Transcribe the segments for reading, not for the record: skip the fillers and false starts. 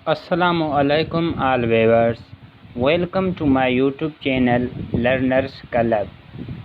Assalamu alaikum all viewers. Welcome to my YouTube channel Learners Club.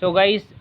So guys,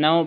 9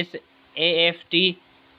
SAFT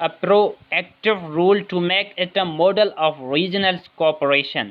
a proactive role to make it a model of regional cooperation.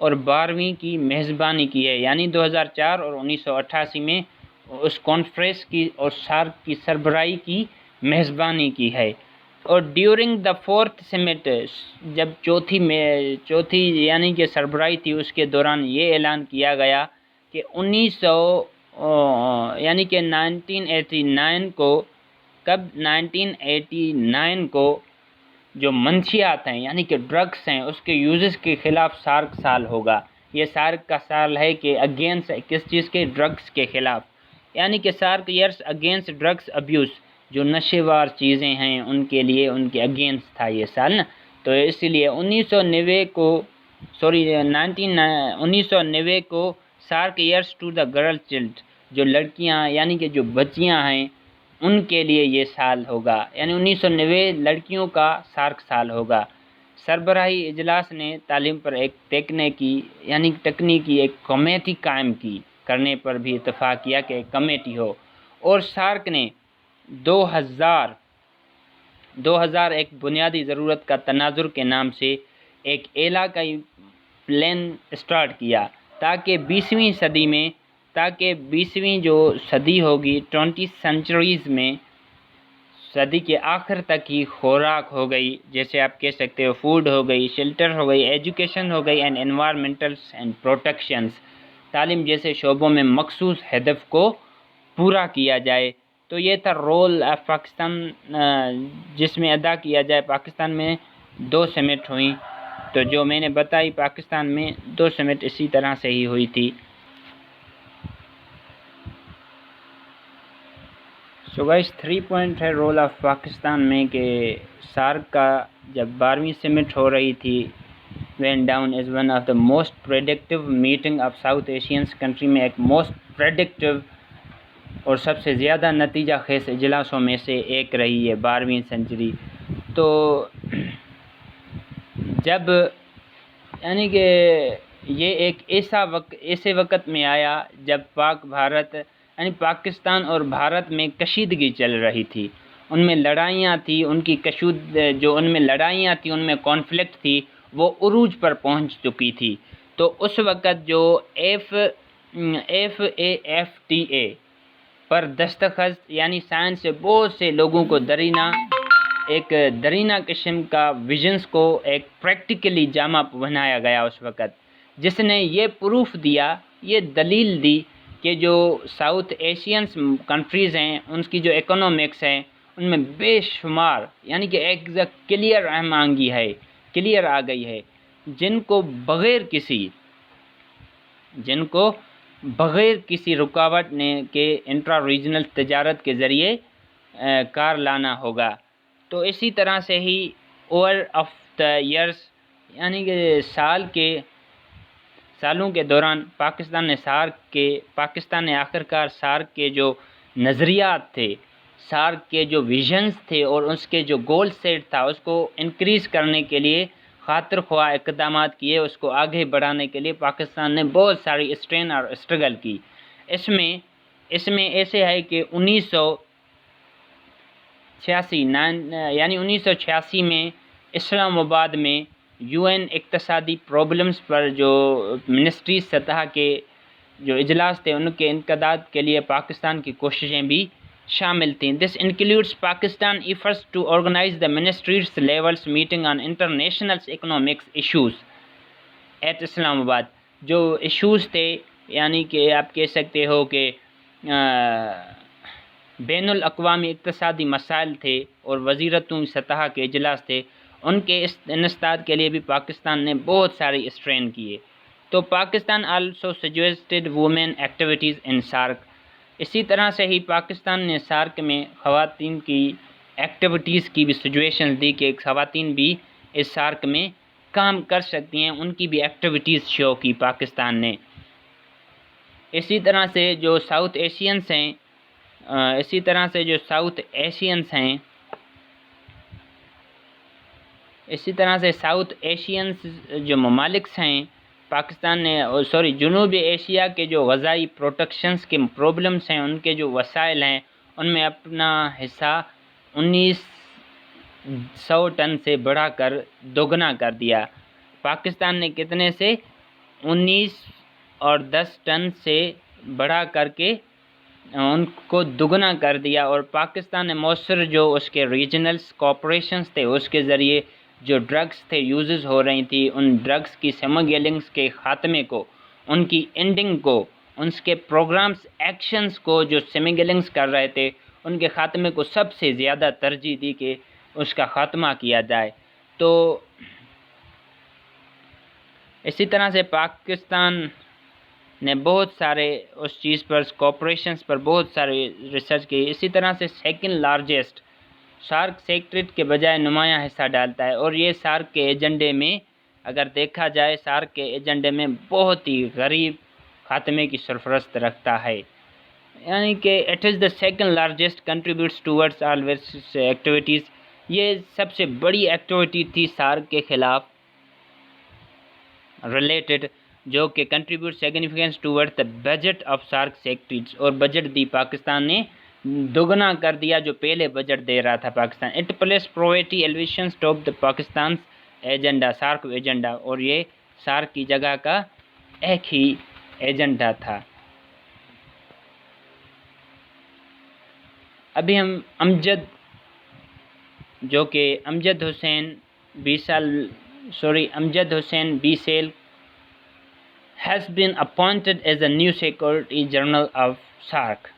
اور 12ویں کی میزبانی کی ہے، یعنی 2004 اور 1988 میں اس conference کی اور سارک کی سربراہی کی میزبانی کی ہے۔ اور ڈیورنگ دا فورتھ سمٹ، جب چوتھی یعنی کہ سربراہی تھی، اس کے دوران یہ اعلان کیا گیا کہ 1989 کو 1989 کو جو منشیات ہیں یعنی کہ ڈرگس ہیں اس کے یوزز کے خلاف سارک سال ہوگا۔ یہ سارک کا سال ہے کہ اگینسٹ کس چیز کے؟ ڈرگس کے خلاف، یعنی کہ SAARC years against drugs abuse, جو نشے وار چیزیں ہیں ان کے لیے ان کے اگینسٹ تھا یہ سال نا۔ تو اسی لیے 1990 کو SAARC years to the girl child, جو لڑکیاں یعنی کہ جو بچیاں ہیں ان کے لیے یہ سال ہوگا، یعنی 1990 لڑکیوں کا سارک سال ہوگا۔ سربراہی اجلاس نے تعلیم پر ایک تکنیکی ایک کمیٹی قائم کرنے پر بھی اتفاق کیا کہ ایک کمیٹی ہو، اور سارک نے 2000 ایک بنیادی ضرورت کا تناظر کے نام سے ایک علاقائی پلان اسٹارٹ کیا تاکہ 20ویں جو صدی ہوگی 20 سینچریز میں، صدی کے آخر تک ہی خوراک ہو گئی، جیسے آپ کہہ سکتے ہو فوڈ ہو گئی، شیلٹر ہو گئی، ایجوکیشن ہو گئی اینڈ انوائرمنٹلس اینڈ پروٹیکشنز، تعلیم جیسے شعبوں میں مخصوص ہدف کو پورا کیا جائے۔ تو یہ تھا رول آف پاکستان جس میں ادا کیا جائے۔ پاکستان میں 2 سمٹ ہوئیں، تو جو میں نے بتائی پاکستان میں 2 سمٹ اسی طرح سے ہی ہوئی تھی۔ سو گائز 3 پوائنٹ ہے رول آف پاکستان میں کہ سارک کا جب 12ویں سمٹ ہو رہی تھی went down as one of the most predictive meeting of South Asian country میں ایک موسٹ پریڈکٹیو اور سب سے زیادہ نتیجہ خیز اجلاسوں میں سے ایک رہی ہے 12ویں سنچری۔ تو جب یعنی کہ یہ ایک ایسے وقت میں آیا جب پاکستان اور بھارت میں کشیدگی چل رہی تھی، ان میں لڑائیاں تھیں، ان میں لڑائیاں تھیں، ان میں کانفلکٹ تھی، وہ عروج پر پہنچ چکی تھی۔ تو اس وقت جو FAFTA پر دستخط یعنی سائنس سے بہت سے لوگوں کو ایک درینہ قسم کا ویژنز کو ایک پریکٹیکلی جامع بنایا گیا اس وقت، جس نے یہ پروف دیا، یہ دلیل دی کہ جو ساؤتھ ایشین کنٹریز ہیں ان کی جو اکنامکس ہیں ان میں بے شمار یعنی کہ ایک کلیئر آ گئی ہے، جن کو بغیر کسی رکاوٹ کے انٹرا ریجنل تجارت کے ذریعے کار لانا ہوگا۔ تو اسی طرح سے ہی اوور آف دا ایئرس یعنی کہ سالوں کے دوران پاکستان نے آخرکار سارک کے جو نظریات تھے، سارک کے جو ویژنز تھے اور اس کے جو گول سیٹ تھا اس کو انکریز کرنے کے لیے خاطر خواہ اقدامات کیے، اس کو آگے بڑھانے کے لیے پاکستان نے بہت ساری اسٹرین اور اسٹرگل کی۔ اس میں ایسے ہے کہ 1986 میں اسلام آباد میں UN اقتصادی پرابلمز پر جو منسٹری سطح کے جو اجلاس تھے ان کے انعقاد کے لیے پاکستان کی کوششیں بھی شامل تھیں۔ This includes Pakistan efforts to organize the ministries levels meeting on international economic issues at اسلام آباد۔ جو ایشوز تھے یعنی کہ آپ کہہ سکتے ہو کہ بین الاقوامی اقتصادی مسائل تھے اور وزیرتوں سطح کے اجلاس تھے، ان کے انعقاد کے لیے بھی پاکستان نے بہت ساری اسٹرین کیے۔ تو Pakistan also suggested women activities in SAARC, اسی طرح سے ہی پاکستان نے سارک میں خواتین کی ایکٹیویٹیز کی بھی سجیشن دی کہ خواتین بھی اس سارک میں کام کر سکتی ہیں، ان کی بھی ایکٹیویٹیز شو کی پاکستان نے۔ اسی طرح سے جو ساؤتھ ایشینز جو ممالک ہیں پاکستان نے جنوبی ایشیا کے جو غذائی پروڈکشنز کے پرابلمز ہیں، ان کے جو وسائل ہیں ان میں اپنا حصہ 1900 ٹن سے بڑھا کر دوگنا کر دیا۔ پاکستان نے کتنے سے 19 اور 10 ٹن سے بڑھا کر کے ان کو دگنا کر دیا، اور پاکستان نے مؤثر جو اس کے ریجنلز کوپریشنز تھے اس کے ذریعے جو ڈرگس تھے یوزز ہو رہی تھی، ان ڈرگس کی سمگلنگز کے خاتمے کو، ان کی اینڈنگ کو، ان کے پروگرامز ایکشنز کو جو سمگلنگز کر رہے تھے ان کے خاتمے کو سب سے زیادہ ترجیح دی کہ اس کا خاتمہ کیا جائے۔ تو اسی طرح سے پاکستان نے بہت سارے اس چیز پر کوپریشنز پر بہت سارے ریسرچ کی۔ اسی طرح سے سیکنڈ لارجسٹ سارک سیکریٹریٹ کے بجائے نمایاں حصہ ڈالتا ہے، اور یہ سارک کے ایجنڈے میں اگر دیکھا جائے سارک کے ایجنڈے میں بہت ہی غریب خاتمے کی سرپرست رکھتا ہے، یعنی کہ it is the second largest contributes towards all waste activities. یہ سب سے بڑی ایکٹیویٹی تھی سارک کے خلاف ریلیٹڈ، جو کہ contribute significance towards the budget of SAARC secretariats, اور بجٹ دی پاکستان نے دگنا کر دیا جو پہلے بجٹ دے رہا تھا Pakistan. It places poverty alleviations top the Pakistan agenda, SAARC agenda, اور یہ سارک کی جگہ کا ایک ہی ایجنڈا تھا۔ ابھی ہم امجد حسین بیسیل has been appointed as a new secretary general of SARC۔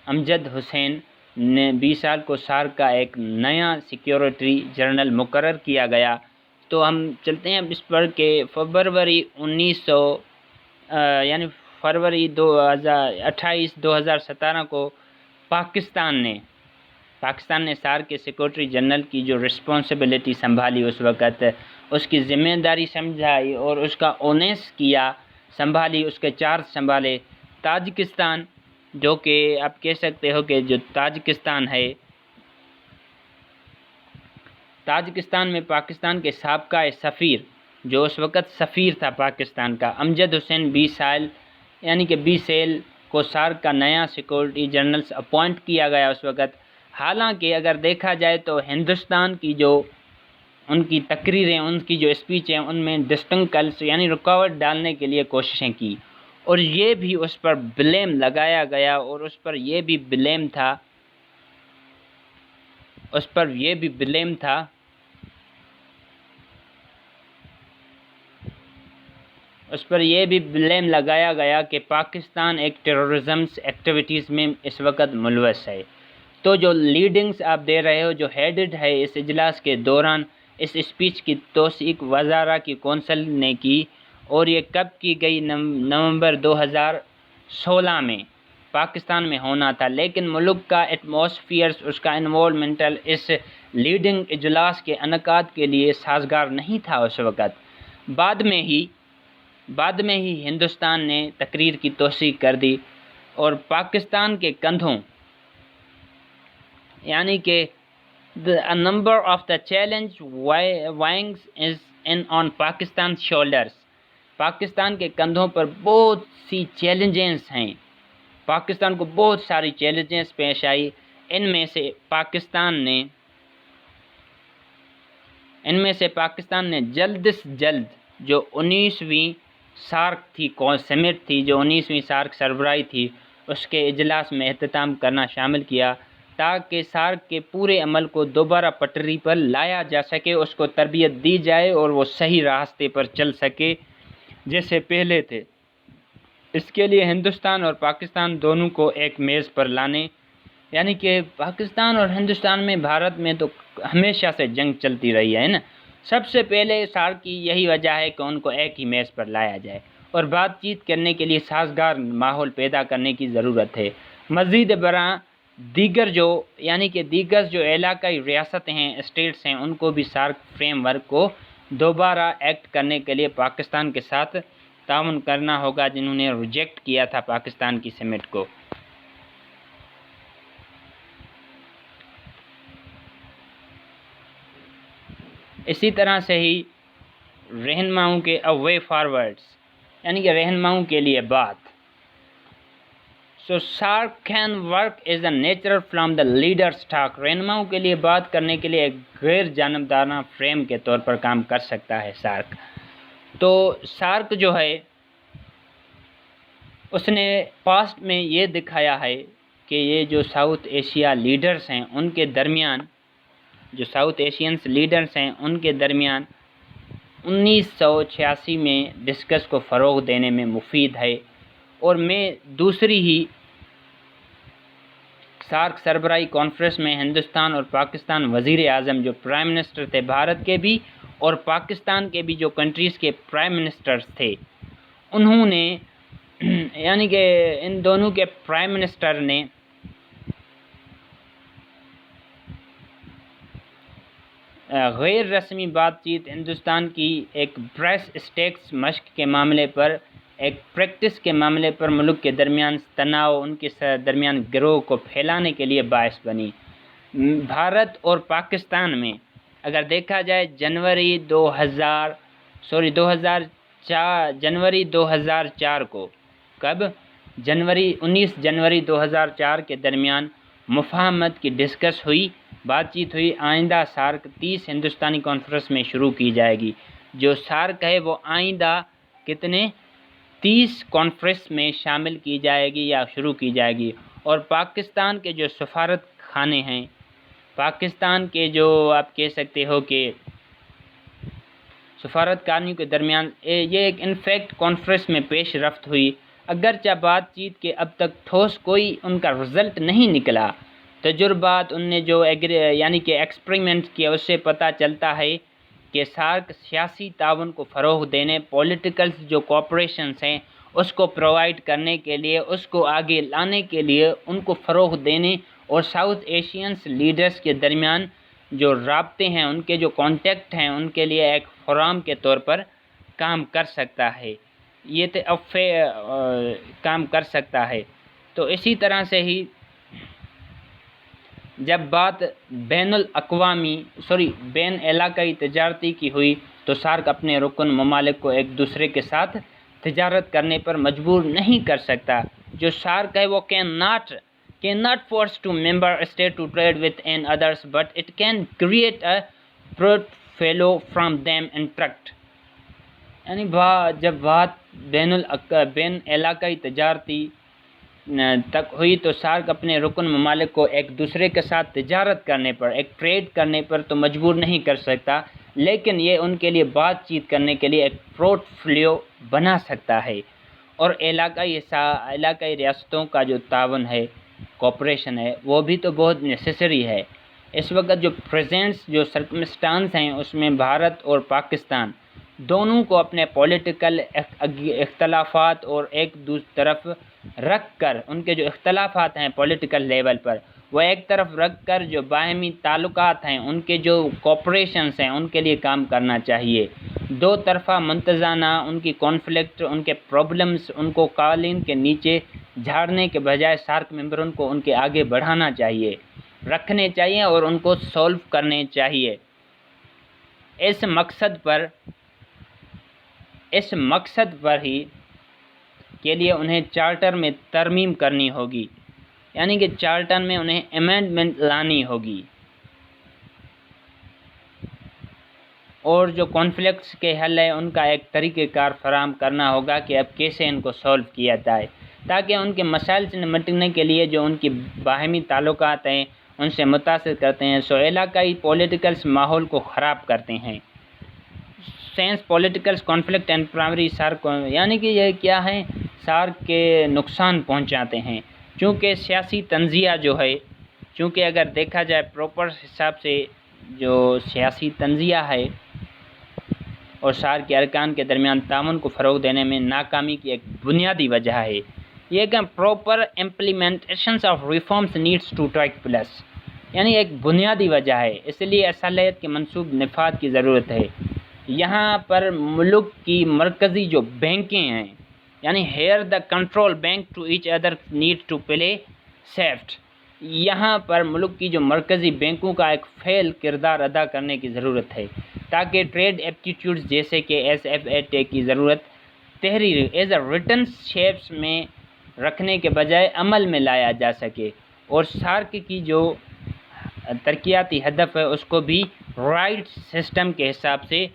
امجد حسین نے 20 سال کو سارک کا ایک نیا سیکیورٹی جنرل مقرر کیا گیا۔ تو ہم چلتے ہیں اس پر کہ فروری 2017 کو پاکستان نے سارک کے سیکریٹری جنرل کی جو رسپانسبلٹی سنبھالی، اس وقت اس کی ذمہ داری سمجھائی اور اس کا اونیس کیا، سنبھالی، اس کے چارج سنبھالے۔ تاجکستان، جو کہ آپ کہہ سکتے ہو کہ جو تاجکستان ہے، تاجکستان میں پاکستان کے سابقہ سفیر، جو اس وقت سفیر تھا پاکستان کا، امجد حسین بیسیل کو سارک کا نیا سیکورٹی جنرل اپوائنٹ کیا گیا اس وقت۔ حالانکہ اگر دیکھا جائے تو ہندوستان کی جو ان کی تقریریں، ان کی جو اسپیچ ہیں، ان میں ڈسٹنکلس یعنی رکاوٹ ڈالنے کے لیے کوششیں کی، اور یہ بھی اس پر بلیم لگایا گیا، اور اس پر یہ بھی بلیم لگایا گیا کہ پاکستان ایک ٹیررزم ایکٹیویٹیز میں اس وقت ملوث ہے۔ تو جو لیڈنگز آپ دے رہے ہو، جو ہیڈڈ ہے اس اجلاس کے دوران، اس اسپیچ کی توثیق وزراء کی کونسل نے کی، اور یہ کب کی گئی؟ نومبر 2016 میں پاکستان میں ہونا تھا، لیکن ملک کا ایٹماسفیئر، اس کا انوالومنٹل اس لیڈنگ اجلاس کے انعقاد کے لیے سازگار نہیں تھا اس وقت۔ بعد میں ہی ہندوستان نے تقریر کی توثیق کر دی، اور پاکستان کے کندھوں، یعنی کہ a number of the challenge weighing is on Pakistan's shoulders، Pakistan کے کندھوں پر بہت سی چیلنجز ہیں، پاکستان کو بہت ساری چیلنجز پیش آئی۔ ان میں سے پاکستان نے جلد سے جلد جو 19ویں سارک سمٹ تھی، جو 19ویں سارک سربراہی تھی، اس کے اجلاس میں اختتام کرنا شامل کیا، تاکہ سارک کے پورے عمل کو دوبارہ پٹری پر لایا جا سکے، اس کو تربیت دی جائے اور وہ صحیح راستے پر چل سکے جیسے پہلے تھے۔ اس کے لیے ہندوستان اور پاکستان دونوں کو ایک میز پر لانے، یعنی کہ پاکستان اور ہندوستان میں، بھارت میں تو ہمیشہ سے جنگ چلتی رہی ہے نا، سب سے پہلے سارک کی یہی وجہ ہے کہ ان کو ایک ہی میز پر لایا جائے، اور بات چیت کرنے کے لیے سازگار ماحول پیدا کرنے کی ضرورت ہے۔ مزید برآں دیگر جو علاقائی ریاستیں ہیں، اسٹیٹس ہیں، ان کو بھی سارک فریم ورک کو دوبارہ ایکٹ کرنے کے لیے پاکستان کے ساتھ تعاون کرنا ہوگا، جنہوں نے ریجیکٹ کیا تھا پاکستان کی سمٹ کو۔ اسی طرح سے ہی رہنماؤں کے وے فارورڈز، یعنی کہ رہنماؤں کے لیے بات۔ So SARC can work as a natural from the leader's talk، رہنماؤں کے لیے بات کرنے کے لیے ایک غیر جانبدارانہ فریم کے طور پر کام کر سکتا ہے سارک۔ تو سارک جو ہے اس نے پاسٹ میں یہ دکھایا ہے کہ یہ جو ساؤتھ ایشیا لیڈرز ہیں ان کے درمیان، جو ساؤتھ ایشینس لیڈرز ہیں ان کے درمیان 1986 میں ڈسکس کو فروغ دینے میں مفید ہے۔ اور میں دوسری ہی سارک سربراہی کانفرنس میں ہندوستان اور پاکستان وزیر اعظم جو پرائم منسٹر تھے بھارت کے بھی اور پاکستان کے بھی جو کنٹریز کے پرائم منسٹرز تھے، انہوں نے یعنی کہ ان دونوں کے پرائم منسٹر نے غیر رسمی بات چیت ہندوستان کی ایک پریس اسٹیکس مشق کے معاملے پر، ایک پریکٹس کے معاملے پر ملک کے درمیان تناؤ، ان کے درمیان گروہ کو پھیلانے کے لیے باعث بنی۔ بھارت اور پاکستان میں اگر دیکھا جائے جنوری 2004 کو، کب 19 جنوری 2004 کے درمیان مفاہمت کی ڈسکس ہوئی، بات چیت ہوئی۔ آئندہ سارک 30 ہندوستانی کانفرنس میں شروع کی جائے گی۔ جو سارک ہے وہ آئندہ 30 کانفرنس میں شامل کی جائے گی یا شروع کی جائے گی۔ اور پاکستان کے جو سفارت خانے ہیں، پاکستان کے جو آپ کہہ سکتے ہو کہ سفارتکاروں کے درمیان یہ ایک انفیکٹ کانفرنس میں پیش رفت ہوئی، اگرچہ بات چیت کے اب تک ٹھوس کوئی ان کا رزلٹ نہیں نکلا۔ تجربات ان نے جو یعنی کہ ایکسپریمنٹ کیا اس سے پتہ چلتا ہے کہ سارک سیاسی تعاون کو فروغ دینے، پولیٹیکل جو کوآپریشنز ہیں اس کو پرووائڈ کرنے کے لیے، اس کو آگے لانے کے لیے، ان کو فروغ دینے اور ساؤتھ ایشینس لیڈرز کے درمیان جو رابطے ہیں، ان کے جو کانٹیکٹ ہیں، ان کے لیے ایک فورم کے طور پر کام کر سکتا ہے، کام کر سکتا ہے۔ تو اسی طرح سے ہی جب بات بین علاقائی تجارتی کی ہوئی تو سارک اپنے رکن ممالک کو ایک دوسرے کے ساتھ تجارت کرنے پر مجبور نہیں کر سکتا۔ جو سارک ہے وہ can not force to member state to trade with and others, but it can create a portfolio from them intact۔ یعنی جب بات بین علاقائی تجارتی تک ہوئی تو سارک اپنے رکن ممالک کو ایک دوسرے کے ساتھ تجارت کرنے پر، ایک ٹریڈ کرنے پر تو مجبور نہیں کر سکتا، لیکن یہ ان کے لیے بات چیت کرنے کے لیے ایک پورٹفولیو بنا سکتا ہے۔ اور علاقائی ریاستوں کا جو تعاون ہے، کوآپریشن ہے، وہ بھی تو بہت نیسیسری ہے۔ اس وقت جو پریزنٹس جو سرکمسٹانس ہیں اس میں بھارت اور پاکستان دونوں کو اپنے پولیٹیکل اختلافات اور ایک دوسری طرف رکھ کر، ان کے جو اختلافات ہیں پولیٹیکل لیول پر وہ ایک طرف رکھ کر جو باہمی تعلقات ہیں، ان کے جو کوآپریشنز ہیں ان کے لیے کام کرنا چاہیے۔ دو طرفہ متزانہ ان کی کانفلکٹ، ان کے پرابلمز، ان کو قالین کے نیچے جھاڑنے کے بجائے سارک ممبروں کو ان کے آگے بڑھانا چاہیے، رکھنے چاہیے اور ان کو سولو کرنے چاہیے۔ اس مقصد پر ہی کے لیے انہیں چارٹر میں ترمیم کرنی ہوگی، یعنی کہ چارٹر میں انہیں امینڈمنٹ لانی ہوگی، اور جو کانفلکٹس کے حل ہے ان کا ایک طریقہ کار فراہم کرنا ہوگا کہ اب کیسے ان کو سولو کیا جائے، تاکہ ان کے مسائل سے نمٹنے کے لیے جو ان کی باہمی تعلقات ہیں ان سے متاثر کرتے ہیں، سو علاقائی پولیٹیکلس ماحول کو خراب کرتے ہیں۔ Since politicals conflict and primary SAARC, یعنی کہ یہ کیا ہے، سارک کے نقصان پہنچاتے ہیں، چونکہ سیاسی تنزیہ جو ہے، چونکہ اگر دیکھا جائے پراپر حساب سے جو سیاسی تنزیہ ہے اور سارک کے ارکان کے درمیان تعاون کو فروغ دینے میں ناکامی کی ایک بنیادی وجہ ہے یہ کہ proper implementations of reforms needs to take place, یعنی ایک بنیادی وجہ ہے، اس لیے اصلاحیت کے منصوب نفاذ کی ضرورت ہے۔ یہاں پر ملک کی مرکزی جو بینکیں ہیں، یعنی here the control bank to each other need to play safe, یہاں پر ملک کی جو مرکزی بینکوں کا ایک فعال کردار ادا کرنے کی ضرورت ہے، تاکہ ٹریڈ ایپٹیٹیوڈز جیسے کہ SFAT کی ضرورت تحریر ایز اے ریٹن شیپس میں رکھنے کے بجائے عمل میں لایا جا سکے، اور سارک کی جو ترقیاتی ہدف ہے اس کو بھی رائٹ سسٹم کے حساب سے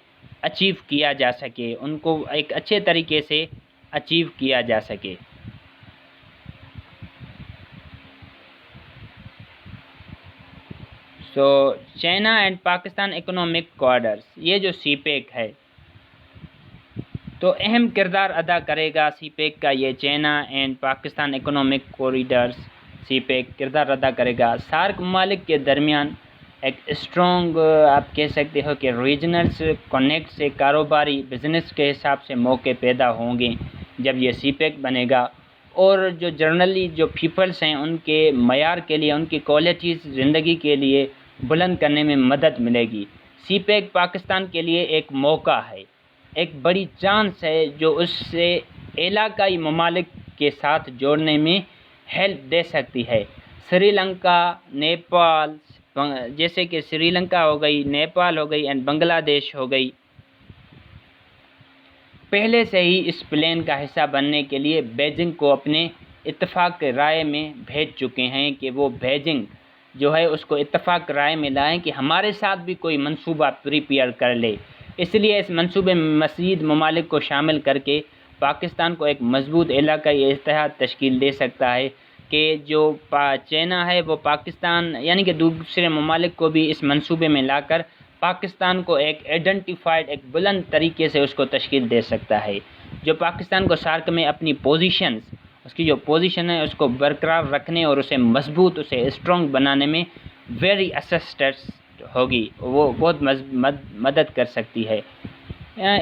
اچیو کیا جا سکے، ان کو ایک اچھے طریقے سے اچیو کیا جا سکے۔ چائنا اینڈ پاکستان اکنامک کوریڈرز، یہ جو سی پیک ہے تو اہم کردار ادا کرے گا سی پیک کا، یہ China and Pakistan economic corridors CPEC کردار ادا کرے گا۔ سارک ممالک کے درمیان ایک اسٹرانگ آپ کہہ سکتے ہو کہ ریجنلز کنیکٹ سے کاروباری بزنس کے حساب سے موقع پیدا ہوں گے جب یہ سی پیک بنے گا، اور جو جنرلی جو پیپلز ہیں ان کے معیار کے لیے، ان کی کوالٹیز زندگی کے لیے بلند کرنے میں مدد ملے گی۔ سی پیک پاکستان کے لیے ایک موقع ہے، ایک بڑی چانس ہے جو اس سے علاقائی ممالک کے ساتھ جوڑنے میں ہیلپ دے سکتی ہے۔ سری لنکا، نیپال، جیسے کہ سری لنکا ہو گئی، نیپال ہو گئی اینڈ بنگلہ دیش ہو گئی، پہلے سے ہی اس پلان کا حصہ بننے کے لیے بیجنگ کو اپنے اتفاق رائے میں بھیج چکے ہیں کہ وہ بیجنگ جو ہے اس کو اتفاق رائے میں لائیں کہ ہمارے ساتھ بھی کوئی منصوبہ پریپیئر کر لے۔ اس لیے اس منصوبے میں مزید ممالک کو شامل کر کے پاکستان کو ایک مضبوط علاقائی اتحاد تشکیل دے سکتا ہے کہ جو چائنا ہے وہ پاکستان یعنی کہ دوسرے ممالک کو بھی اس منصوبے میں لا کر پاکستان کو ایک آئیڈینٹیفائڈ، ایک بلند طریقے سے اس کو تشکیل دے سکتا ہے، جو پاکستان کو سارک میں اپنی پوزیشنز، اس کی جو پوزیشن ہے اس کو برقرار رکھنے اور اسے مضبوط، اسے اسٹرانگ بنانے میں ویری اسسٹس ہوگی، وہ بہت مدد کر سکتی ہے۔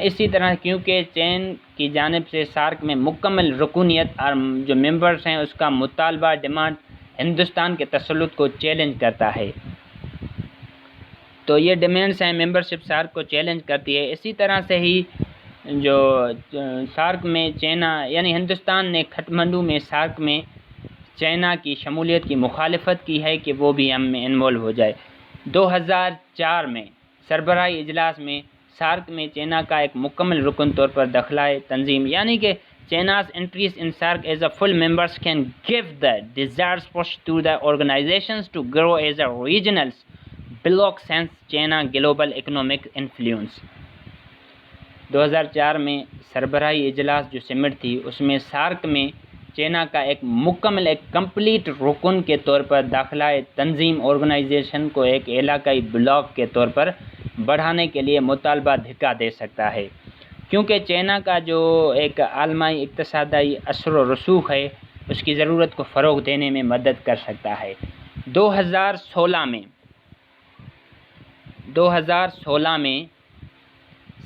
اسی طرح کیونکہ چین کی جانب سے سارک میں مکمل رکونیت اور جو ممبرز ہیں اس کا مطالبہ، ڈیمانڈ ہندوستان کے تسلط کو چیلنج کرتا ہے، تو یہ ڈیمانڈس ہیں ممبرشپ سارک کو چیلنج کرتی ہے۔ اسی طرح سے ہی جو سارک میں چائنا یعنی ہندوستان نے کھٹمنڈو میں سارک میں چائنا کی شمولیت کی مخالفت کی ہے کہ وہ بھی ہم میں انوالو ہو جائے۔ 2004 میں سربراہی اجلاس میں سارک میں چائنا کا ایک مکمل رکن طور پر داخلہ تنظیم، یعنی کہ China's entries in SAARC as a full members can give the desired push to the organizations to grow as a regional bloc since China global economic influence۔ 2004 میں سربراہی اجلاس جو سمٹ تھی اس میں سارک میں چائنا کا ایک مکمل، ایک کمپلیٹ رکن کے طور پر داخلہ تنظیم آرگنائزیشن کو ایک علاقائی بلاک کے طور پر بڑھانے کے لیے مطالبہ دھکا دے سکتا ہے، کیونکہ چائنا کا جو ایک عالمی اقتصادی اثر و رسوخ ہے اس کی ضرورت کو فروغ دینے میں مدد کر سکتا ہے۔ 2016 میں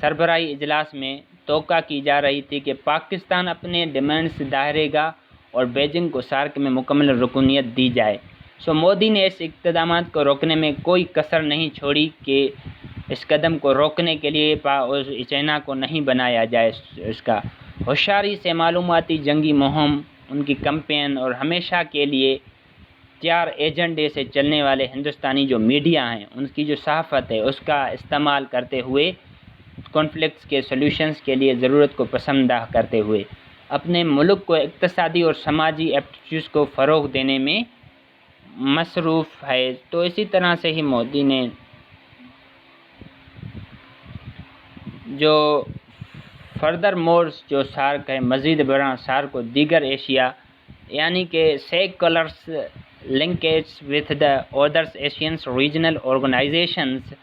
سربراہی اجلاس میں توقع کی جا رہی تھی کہ پاکستان اپنے ڈیمانڈز دہرائے گا اور بیجنگ کو سارک میں مکمل رکنیت دی جائے۔ مودی نے اس اقدامات کو روکنے میں کوئی کسر نہیں چھوڑی کہ اس قدم کو روکنے کے لیے چائنا کو نہیں بنایا جائے۔ اس کا ہوشیاری سے معلوماتی جنگی مہم، ان کی کمپین اور ہمیشہ کے لیے 4 ایجنڈے سے چلنے والے ہندوستانی جو میڈیا ہیں ان کی جو صحافت ہے اس کا استعمال کرتے ہوئے کانفلکٹس کے سلوشنز کے لیے ضرورت کو پسندہ کرتے ہوئے اپنے ملک کو اقتصادی اور سماجی ایپٹیٹیوڈز کو فروغ دینے میں مصروف ہے۔ تو اسی طرح سے ہی مودی نے جو فردر مورز جو سارک ہے، مزید برآں سارک کو دیگر ایشیا یعنی کہ seculars linkage with the others Asians regional organizations,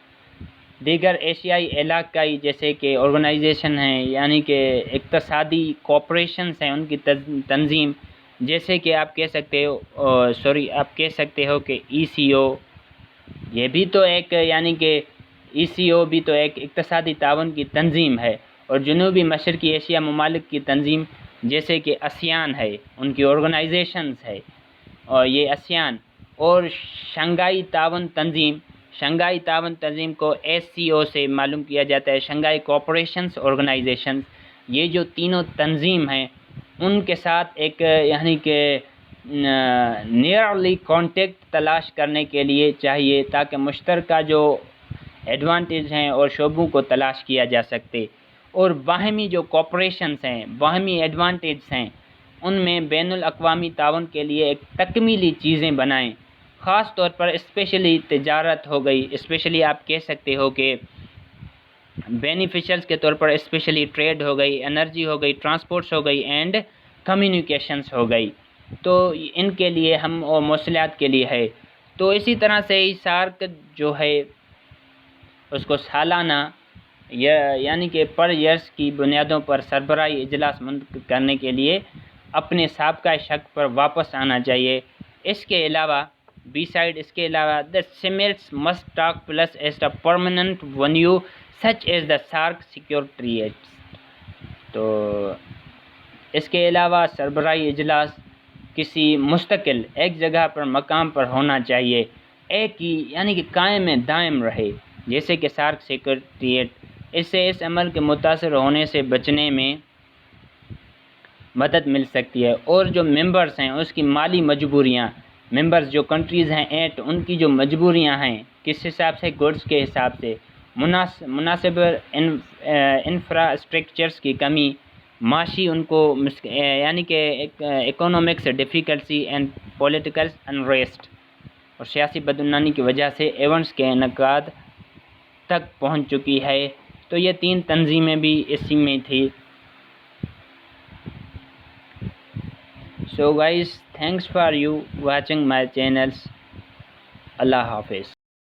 دیگر ایشیائی علاقائی جیسے کہ آرگنائزیشن ہیں یعنی کہ اقتصادی کوپریشنز ہیں ان کی تنظیم، جیسے کہ آپ کہہ سکتے ہو کہ ای سی او، یہ بھی تو ایک یعنی کہ ای سی او بھی تو ایک اقتصادی تعاون کی تنظیم ہے، اور جنوبی مشرقی ایشیا ممالک کی تنظیم جیسے کہ آسیان ہے، ان کی آرگنائزیشنز ہے، اور یہ آسیان اور شنگھائی تعاون تنظیم کو ایس سی او سے معلوم کیا جاتا ہے، شنگھائی کوآپریشنز آرگنائزیشن، یہ جو تینوں تنظیم ہیں ان کے ساتھ ایک یعنی کہ نیئرلی کانٹیکٹ تلاش کرنے کے لیے چاہیے تاکہ مشترکہ جو ایڈوانٹیج ہیں اور شعبوں کو تلاش کیا جا سکتے، اور باہمی جو کوآپریشنز ہیں، باہمی ایڈوانٹیجز ہیں ان میں بین الاقوامی تعاون کے لیے ایک تکمیلی چیزیں بنائیں، خاص طور پر اسپیشلی تجارت ہو گئی، اسپیشلی آپ کہہ سکتے ہو کہ بینیفیشلز کے طور پر اسپیشلی ٹریڈ ہو گئی، انرجی ہو گئی، ٹرانسپورٹس ہو گئی اینڈ کمیونیکیشنز ہو گئی، تو ان کے لیے ہم اور موصلات کے لیے ہے۔ تو اسی طرح سے ہی سارک جو ہے اس کو سالانہ یعنی کہ پر ایئرس کی بنیادوں پر سربراہی اجلاس منعقد کرنے کے لیے اپنے سابقہ شک پر واپس آنا چاہیے۔ اس کے علاوہ اس کے علاوہ the summits must take place as a permanent venue such as the SAARC Secretariat۔ تو اس کے علاوہ سربراہی اجلاس کسی مستقل ایک جگہ پر مقام پر ہونا چاہیے، ایک ہی یعنی کہ قائم دائم رہے، جیسے کہ سارک سیکریٹریٹ۔ اس سے اس عمل کے متاثر ہونے سے بچنے میں مدد مل سکتی ہے، اور جو ممبرز ہیں اس کی مالی مجبوریاں، ممبرز جو کنٹریز ہیں ایٹ ان کی جو مجبوریاں ہیں کس حساب سے، گڈس کے حساب سے، مناسب انفراسٹرکچرز کی کمی، معاشی ان کو یعنی کہ economics difficulty and political unrest اور سیاسی بدعنوانی کی وجہ سے ایونٹس کے انعقاد تک پہنچ چکی ہے۔ تو یہ 3 تنظیمیں بھی اسی میں تھی۔ So guys, thanks for you watching my channels. اللہ حافظ۔